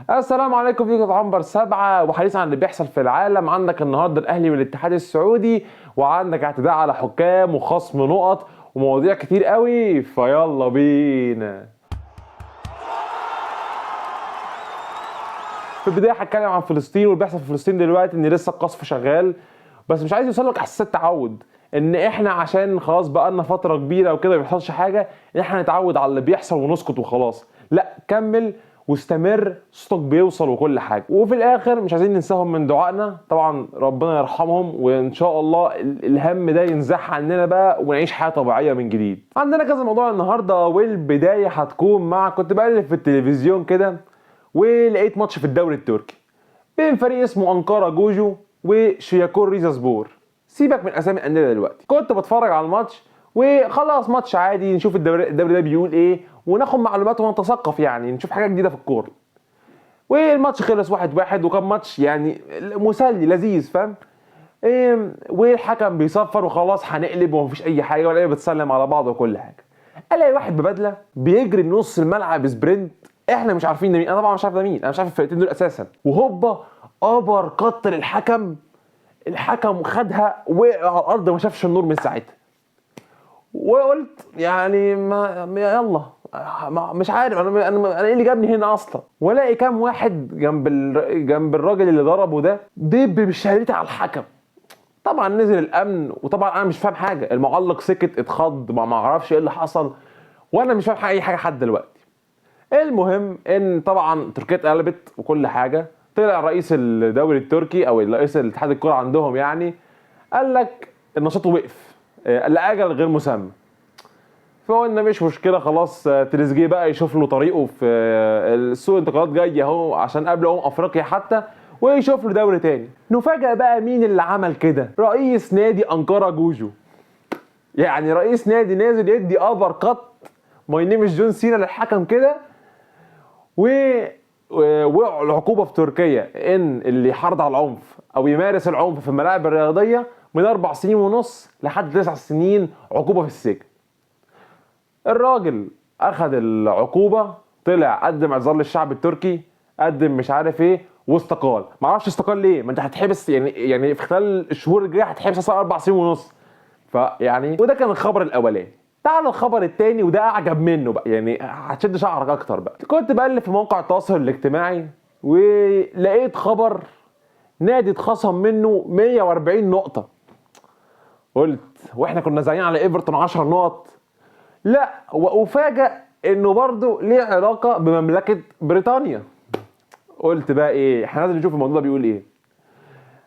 السلام عليكم، فيكم عنبر 7 وحديث عن اللي بيحصل في العالم. عندك النهارده الاهلي والاتحاد السعودي، وعندك اعتداء على حكام وخصم نقط ومواضيع كتير قوي، فيلا بينا. في البدايه هتكلم عن فلسطين واللي بيحصل في فلسطين دلوقتي، ان لسه القصف شغال، بس مش عايز يوصلك احساس التعود ان احنا عشان خلاص بقالنا فتره كبيره وكده ما بيحصلش حاجه ان احنا نتعود على اللي بيحصل ونسكت وخلاص. لا، كمل واستمر، صوتك بيوصل وكل حاجه. وفي الاخر مش عايزين ننساهم من دعائنا طبعا، ربنا يرحمهم وان شاء الله الهم ده ينزح عننا بقى ونعيش حياه طبيعيه من جديد. عندنا كذا موضوع النهارده، والبدايه هتكون مع كنت بقلب في التلفزيون كده ولقيت ماتش في الدوري التركي بين فريق اسمه انقره جوجو وشياكور ريزاسبور. سيبك من اسامي الانديه دلوقتي، كنت بتفرج على الماتش وخلاص ماتش عادي، نشوف الدوري ده بيقول ايه وناخد معلومات ونتثقف، يعني نشوف حاجه جديده في الكوره. والماتش خلص 1-1 وكان ماتش يعني مسلي لذيذ، فاهم ايه؟ والحكم بيصفر وخلاص هنقلب ومفيش اي حاجه ولا بتسلم على بعض وكل حاجه. الاقي واحد ببدله بيجري نص الملعب سبرنت، احنا مش عارفين ده مين، انا طبعا مش عارف ده مين، انا مش عارف الفرقتين دول اساسا، وهوبا ابر قتل الحكم خدها وقع على الارض ما شافش النور من ساعتها. وقلت يعني ما يلا، مش عارف انا ايه اللي جابني هنا اصلا. والاقي كام واحد جنب الراجل اللي ضربه ده دب بشهادتي على الحكم. طبعا نزل الامن، وطبعا انا مش فاهم حاجه، المعلق سكت اتخض، ما اعرفش ايه اللي حصل، وانا مش فاهم اي حاجه لحد دلوقتي. المهم ان طبعا تركيا اتقلبت وكل حاجه. طلع رئيس الدوري التركي او رئيس الاتحاد الكوره عندهم، يعني قال لك النشاط وقف لاجل غير مسمى. فقلنا مش مشكله خلاص، تريزيجيه بقى يشوف له طريقه في السوق، انتقالات جايه اهو عشان قبل افريقيا حتى، ويشوف له دوري تاني. نفاجأ بقى مين اللي عمل كده؟ رئيس نادي انقره جوجو. يعني رئيس نادي نازل يدي ابر قط ماي نيم از جون سينا للحكم كده. والعقوبه في تركيا ان اللي يحرض على العنف او يمارس العنف في الملاعب الرياضيه من 4 سنين ونص لحد 9 سنين عقوبه في السجن. الراجل اخذ العقوبه، طلع قدم اعذار للشعب التركي، قدم مش عارف ايه، واستقال. معرفش استقال ليه، ما انت هتحبس يعني في خلال الشهور الجايه هتحبس اصلا 4 سنين ونص. فيعني وده كان الخبر الاولاني. تعال الخبر التاني وده اعجب منه بقى، يعني هتشد شعرك اكتر بقى. كنت بقلب في موقع التواصل الاجتماعي ولقيت خبر نادي اتخصم منه 140 نقطة. قلت واحنا كنا زعلانين على ايفرتون 10 نقط؟ لا، وافاجئ انه برضه ليه علاقة بمملكة بريطانيا. قلت بقى ايه، احنا لازم نشوف الموضوع ده بيقول ايه.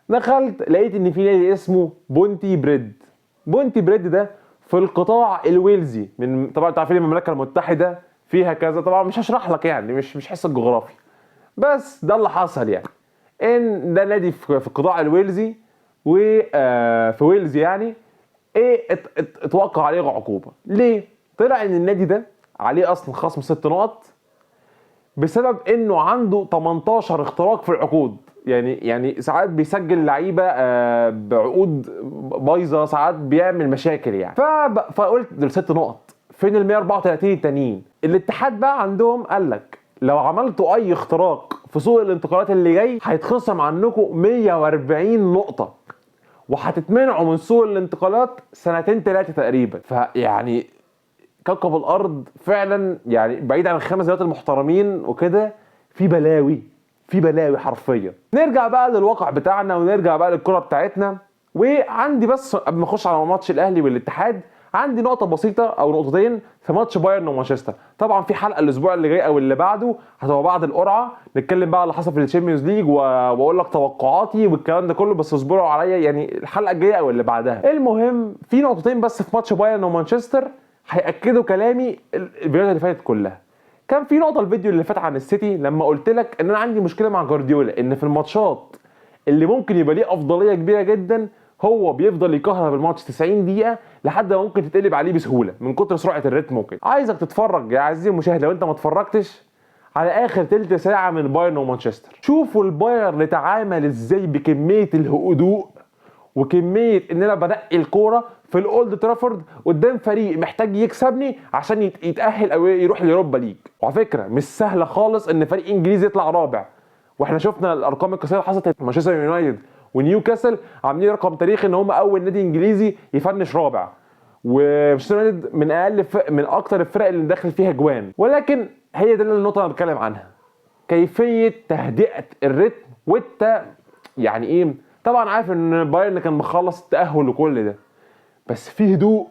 دخلت لقيت ان في نادي اسمه بونتي بريد. بونتي بريد ده في القطاع الويلزي، من طبعا انتوا عارفين المملكه المتحده فيها كذا، طبعا مش هشرح لك يعني، مش حس الجغرافي، بس ده اللي حصل يعني. ان ده نادي في القطاع الويلزي، وفي ويلز يعني ايه اتوقع عليه عقوبه. ليه؟ طلع ان النادي ده عليه اصلا خصم 6 نقط بسبب انه عنده 18 اختراق في العقود. يعني ساعات بيسجل لعيبه بعقود بايظه، ساعات بيعمل مشاكل يعني. فقلت دول 6 نقط، فين ال 134 التانيين؟ الاتحاد بقى عندهم قال لك لو عملتوا اي اختراق في سوق الانتقالات اللي جاي هيتخصم عنكم 140 نقطه، وهتتمنعوا من سوق الانتقالات 2 3 تقريبا. فيعني كوكب الارض فعلا، يعني بعيد عن ال5 دوريات المحترمين وكده، في بلاوي حرفيا. نرجع بقى للواقع بتاعنا ونرجع بقى للكرة بتاعتنا. وعندي بس قبل ما اخش على ماتش الاهلي والاتحاد، عندي نقطة بسيطة او نقطتين في ماتش بايرن ومانشستر. طبعا في حلقة الاسبوع اللي جاي او اللي بعده هتبقى بعد القرعة، نتكلم بقى على اللي حصل في الشامبيونز ليج واقول لك توقعاتي والكلام ده كله، بس اصبروا عليا يعني الحلقة الجاية او اللي بعدها. المهم في نقطتين بس في ماتش بايرن ومانشستر هيأكدوا كلامي الفيديوهات اللي فاتت كلها. كان في نقطة الفيديو اللي فات عن السيتي لما قلت لك ان انا عندي مشكلة مع جوارديولا، ان في الماتشات اللي ممكن يبقى ليه افضلية كبيرة جدا هو بيفضل يكهرب الماتش 90 دقيقة لحد ما ممكن تتقلب عليه بسهولة من كتر سرعة الريتم وكده. عايزك تتفرج يا عزيزي المشاهد لو انت ما اتفرجتش على اخر تلت ساعة من بايرن ومانشستر. شوفوا البايرن تعامل ازاي بكمية الهدوء وكميه ان انا بنقي الكوره في الاولد ترافورد قدام فريق محتاج يكسبني عشان يتاهل او يروح اليوروبا ليج. وعلى فكره مش سهله خالص ان فريق انجليزي يطلع رابع، واحنا شفنا الارقام القياسيه اللي حصلت مانشستر يونايتد ونيوكاسل عاملين رقم تاريخي ان هم اول نادي انجليزي يفنش رابع، ومانشستر يونايتد من اكتر الفرق اللي داخل فيها جوان. ولكن هي دي النقطه اللي انا بتكلم عنها، كيفيه تهدئه الريتم. وانت يعني ايه، طبعا عارف ان بايرن كان مخلص التاهل وكل ده، بس في هدوء،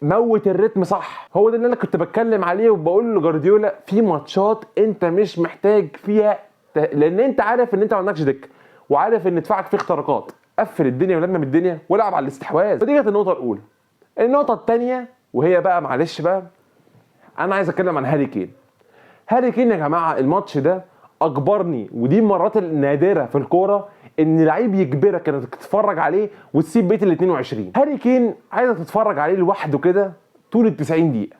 موت الريتم صح. هو ده اللي انا كنت بتكلم عليه وبقول لجارديولا في ماتشات انت مش محتاج فيها لان انت عارف ان انت ما عندكش دكه وعارف ان دفاعك فيه اختراقات، قفل الدنيا ولمم الدنيا والعب على الاستحواذ. فدي كانت النقطه الاولى. النقطه الثانيه وهي بقى معلش بقى انا عايز اتكلم عن هاري كين. هاري كين يا جماعه الماتش ده اجبرني، ودي المرات النادره في الكوره ان لعيب يجبرك انك تتفرج عليه وتسيب بيت ال 22. هاري كين عايزك تتفرج عليه لوحده كده طول ال 90 دقيقه.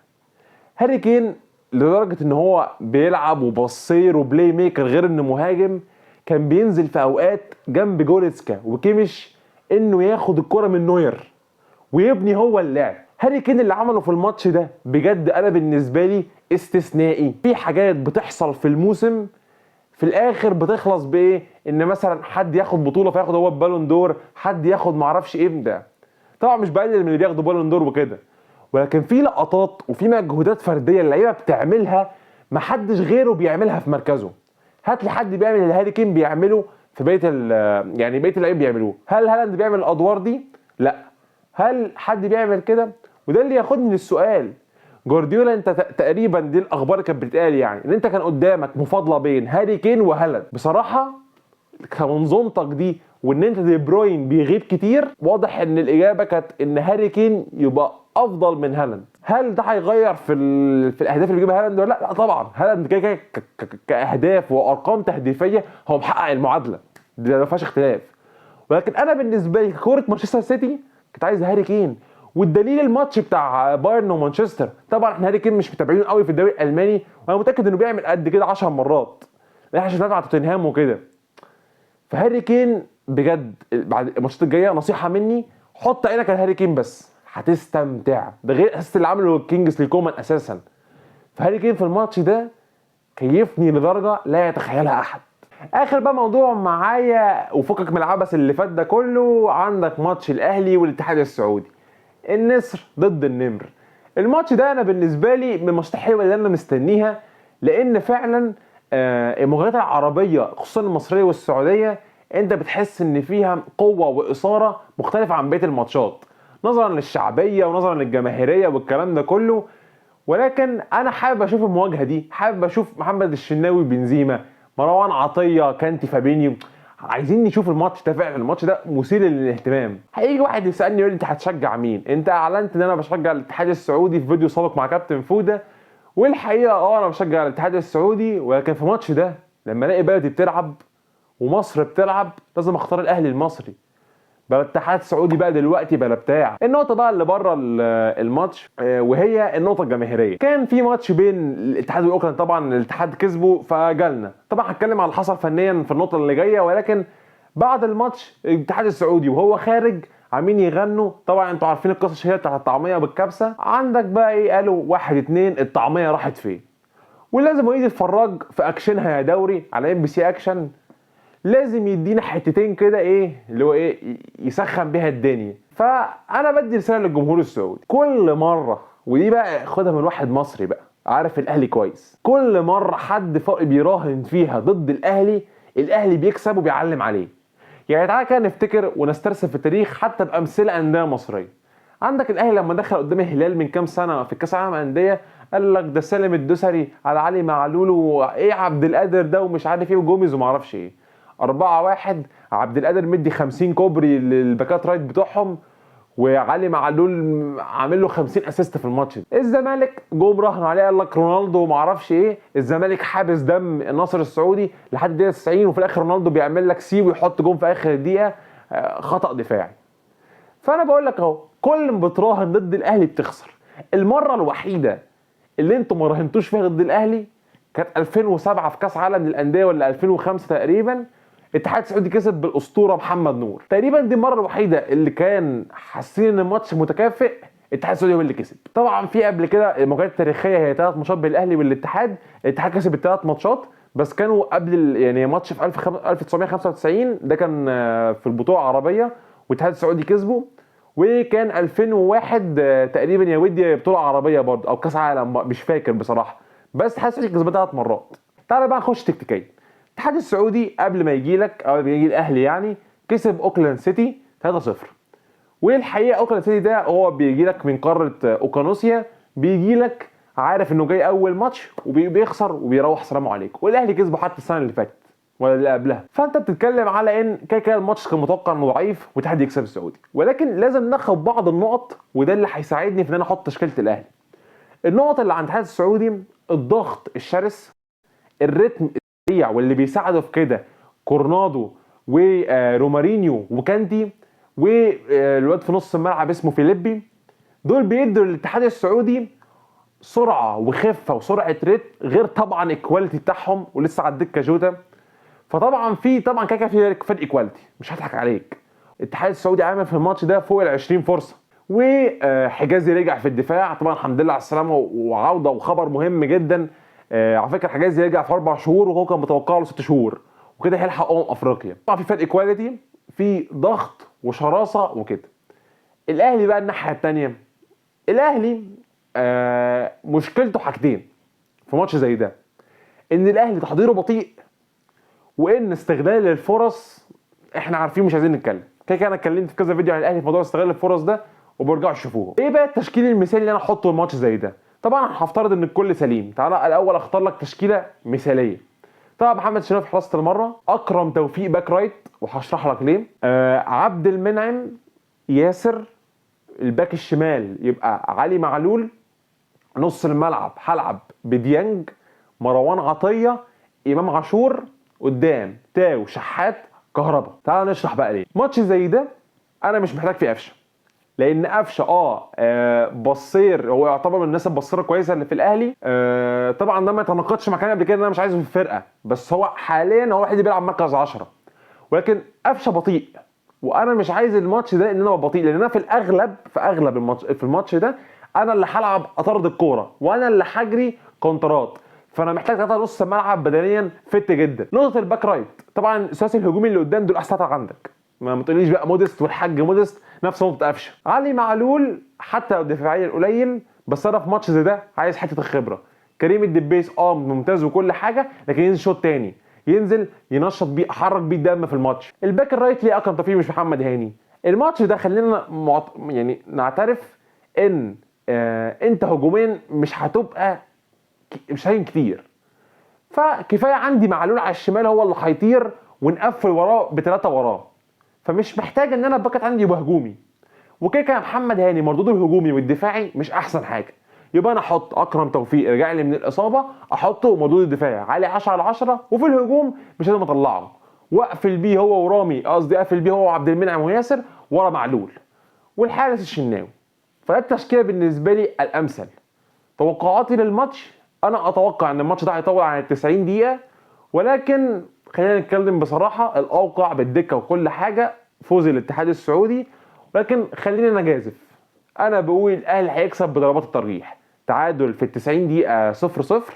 هاري كين لدرجه ان هو بيلعب وبصير وبلاي ميكر غير انه مهاجم، كان بينزل في اوقات جنب جوريتسكا وكيميش انه ياخد الكره من نوير ويبني هو اللعب. هاري كين اللي عمله في الماتش ده بجد انا بالنسبه لي استثنائي. في حاجات بتحصل في الموسم في الاخر بتخلص بايه؟ ان مثلا حد ياخد بطوله فياخد هو البالون دور، حد ياخد معرفش ايه ده. طبعا مش بقلل من اللي بياخدوا بالون دور وكده، ولكن في لقطات وفي مجهودات فرديه اللعيبه بتعملها محدش غيره بيعملها في مركزه. هات لي حد بيعمل اللي هاري كين بيعمله في بقيه يعني بقيه اللعيبه بيعملوه. هل هالاند بيعمل الادوار دي؟ لا. هل حد بيعمل كده؟ وده اللي ياخدني للسؤال، جوارديولا انت تقريبا دي الاخبار اللي كانت بتتقال يعني ان انت كان قدامك مفاضله بين هاري كين وهالاند. بصراحه كمنظومتك دي وان انت دي بروين بيغيب كتير، واضح ان الاجابه كانت ان هاري كين يبقى افضل من هالاند. هل ده هيغير في الاهداف اللي بيجيبها هالاند ولا لا؟ لا طبعا. هالاند كده كاهداف وارقام تهديفيه هو محقق المعادله دي ما فيهاش اختلاف. ولكن انا بالنسبه لي كوره مانشستر سيتي كنت عايز هاري كين، والدليل الماتش بتاع بايرن ومانشستر. طبعا احنا هاري كين مش متابعينه قوي في الدوري الالماني، وانا متاكد انه بيعمل قد كده 10 مرات احنا عشان نتابع توتنهام وكده. فهاري كين بجد بعد الماتشات الجايه نصيحه مني، حط عينك على هاري كين بس هتستمتع، ده غير اساس اللي عمله كينجسلي كومان اساسا. فهاري كين في الماتش ده كيفني لدرجه لا يتخيلها احد. اخر بقى موضوع معايا وفكك من العبث اللي فات ده كله، عندك ماتش الاهلي والاتحاد السعودي، النسر ضد النمر. الماتش ده انا بالنسبه لي من الماتشات الحلوه اللي انا مستنيها، لان فعلا المباريات العربيه خصوصا المصريه والسعوديه انت بتحس ان فيها قوه واثاره مختلفه عن بقيه الماتشات نظرا للشعبيه ونظرا للجماهيريه والكلام ده كله. ولكن انا حابب اشوف المواجهه دي، حابب اشوف محمد الشناوي بنزيما، مروان عطيه، كانتي، فابينيو. عايزين نشوف الماتش ده فعلا، الماتش ده مثير للاهتمام. هيجي واحد يسالني يقول لي انت هتشجع مين؟ انت اعلنت ان انا بشجع الاتحاد السعودي في فيديو سابق مع كابتن فوده، والحقيقه انا بشجع الاتحاد السعودي، ولكن في الماتش ده لما الاقي بلدي بتلعب ومصر بتلعب لازم اختار الاهلي المصري. بقى الاتحاد السعودي بقى دلوقتي بقى بتاع. النقطه بقى اللي بره الماتش وهي النقطه الجماهيريه. كان في ماتش بين الاتحاد والاوكلاند، طبعا الاتحاد كسبوا فجالنا. طبعا هتكلم على اللي حصل فنيا في النقطه اللي جايه، ولكن بعد الماتش الاتحاد السعودي وهو خارج عاملين يغنوا. طبعا انتوا عارفين القصه الشهيره بتاعت الطعميه بالكبسه. عندك بقى ايه؟ قالوا 1 2 الطعميه راحت فين؟ ولازم يجي يتفرج في اكشنها يا دوري على ام بي سي اكشن، لازم يدينا حتتين كده ايه اللي هو ايه يسخن بيها الدنيا. فانا بدي رساله للجمهور السعودي كل مره، ودي بقى خدها من واحد مصري بقى عارف الاهلي كويس، كل مره حد بيراهن فيها ضد الاهلي بيكسب وبيعلم عليه. يعني تعالى كده نفتكر ونسترسل في التاريخ حتى بامثله انديه مصريه. عندك الاهلي لما دخل قدام الهلال من كام سنه في كاس العالم انديه، قال لك ده سالم الدوسري على علي معلول وايه عبد القادر ده ومش عارف ايه وجوميز وما اعرفش ايه. 4-1 عبد القادر مدي 50 كوبري للباكات رايت بتوعهم، وعلي معلول عامل له 50 اسيست في الماتش. الزمالك جم راهنوا عليه قال لك رونالدو وما اعرفش ايه، الزمالك حابس دم النصر السعودي لحد الدقيقه 90 وفي الاخر رونالدو بيعمل لك سي ويحط جون في اخر الدقيقه خطا دفاعي. فانا بقول لك اهو كل ما بتراهن ضد الاهلي بتخسر. المره الوحيده اللي انتم ما راهنتوش فيها ضد الاهلي كانت 2007 في كاس عالم للانديه ولا 2005 تقريبا. الاتحاد السعودي كسب بالاسطوره محمد نور. تقريبا دي المره الوحيده اللي كان حاسين ان الماتش متكافئ الاتحاد السعودي هو اللي كسب. طبعا في قبل كده المواجهات التاريخيه هي 3 ماتشات بين الاهلي والاتحاد، الاتحاد كسب ال3 ماتشات، بس كانوا قبل يعني ماتش في 1995 ده كان في البطوله العربيه والاتحاد السعودي كسبه، وكان 2001 تقريبا يا ودي بطوله عربيه برضه او كاس عالم مش فاكر بصراحه، بس الاتحاد السعودي كسبها 3 مرات. تعال بقى نخش تكتيكيا. الاتحاد السعودي قبل ما يجي لك او يجي الاهلي يعني كسب اوكلاند سيتي 3-0. والحقيقه اوكلاند سيتي ده هو بيجي لك من قاره اوكانوسيا، بيجي لك عارف انه جاي اول ماتش وبيخسر وبيروح سلام عليكم، والاهلي كسبه حتى السنه اللي فاتت ولا اللي قبلها. فانت بتتكلم على ان كده الماتش كان متوقع انه ضعيف والاتحاد يكسب السعودي، ولكن لازم ناخد بعض النقط وده اللي هيساعدني في ان انا احط تشكيله الاهلي. النقط اللي عند الاتحاد السعودي الضغط الشرس، الريتم السريع واللي بيساعده في كده كورنادو ورومارينيو وكاندي والواد في نص الملعب اسمه فيليبي، دول بيدوا للاتحاد السعودي سرعه وخفه وسرعه ريتم، غير طبعا الكواليتي بتاعهم ولسه على الدكه جوده. فطبعا طبعا كده في فرق كواليتي مش هضحك عليك. الاتحاد السعودي عامل في الماتش ده فوق ال 20 فرصه، وحجازي رجع في الدفاع طبعا الحمد لله على السلامه وعوده وخبر مهم جدا. على فكره حجازي رجع في 4 شهور وهو كان متوقع له 6 شهور وكده هيلحق افريقيا. طبعا في فرق كواليتي، في ضغط وشراسه وكده. الاهلي بقى الناحيه الثانيه، الاهلي مشكلته حاجتين في ماتش زي ده، ان الاهلي تحضيره بطيء، وان استغلال الفرص احنا عارفين مش عايزين نتكلم كده انا اتكلمت في كذا فيديو عن الاهلي في موضوع استغلال الفرص ده وبرجعوا تشوفوه. ايه بقى التشكيل المثالي اللي انا احطه الماتش زي ده؟ طبعا هفترض ان الكل سليم. تعالى الاول اختار لك تشكيله مثاليه. طبعا محمد شريف حراسه المره، اكرم توفيق باك رايت وهشرح لك ليه، عبد المنعم، ياسر، الباك الشمال يبقى علي معلول، نص الملعب هلعب بديانج، مروان عطيه، امام عاشور، قدام تاو، شحات، كهربا. تعال نشرح بقى ليه ماتش زي ده انا مش محتاج فيه قفشه، لان قفشه بصير هو يعتبر من الناس البصيره كويسه اللي في الاهلي. طبعا ده ما يتناقضش مع كلامي قبل كده ان انا مش عايزه في الفرقه، بس هو حاليا هو الوحيد اللي بيلعب مركز 10. ولكن قفشه بطيء وانا مش عايز الماتش ده ان انا ابقى بطيء، لان انا في اغلب الماتش في الماتش ده انا اللي هلعب اطرد الكوره وانا اللي هجري كونترات، فانا محتاج 3 نص الملعب بدنيا فت جدا. نقطه الباك رايت، طبعا الثلاثي الهجومي اللي قدام دول احسن عندك، ما تقوليش بقى مودست والحاج مودست نفس نقطه قفشه. علي معلول حتى لو دفاعيا قليل، بس انا في ماتش زي ده عايز حته الخبره. كريم الدبيس ممتاز وكل حاجه، لكن ينزل شوط تاني، ينزل ينشط بيه احرك بيه الدم في الماتش. الباك الرايت ليه اكرم توفيق مش محمد هاني. الماتش ده خلينا يعني نعترف ان انت هجوميا مش هتبقى مش هين كتير، فكفايه عندي معلول على الشمال هو اللي هيطير ونقفل وراه ب3 وراه، فمش محتاج ان انا الباكت عندي يبقى هجومي. وكده كده محمد هاني مردوده الهجومي والدفاعي مش احسن حاجه، يبقى انا احط اكرم توفيق رجع لي من الاصابه احطه مردود الدفاعي علي 10/10، وفي الهجوم مش لازم اطلعه واقفل بيه هو ورامي، قصدي اقفل بيه هو وعبد المنعم وياسر ورا معلول والحارس الشناوي. فده التشكيله بالنسبه لي الامثل. توقعاتي للماتش، انا اتوقع ان الماتش ده هيطول عن 90 دقيقه، ولكن خلينا نتكلم بصراحه الاوقع بالدكه وكل حاجه فوز الاتحاد السعودي، ولكن خلينا نجازف. انا بقول الاهلي هيكسب بضربات الترجيح، تعادل في 90 دقيقه 0-0،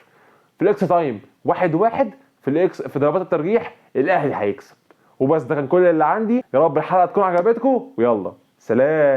في الاكس تايم 1-1، في ضربات الترجيح الاهلي هيكسب. وبس ده كان كل اللي عندي. يا رب الحلقه تكون عجبتكم ويلا سلام.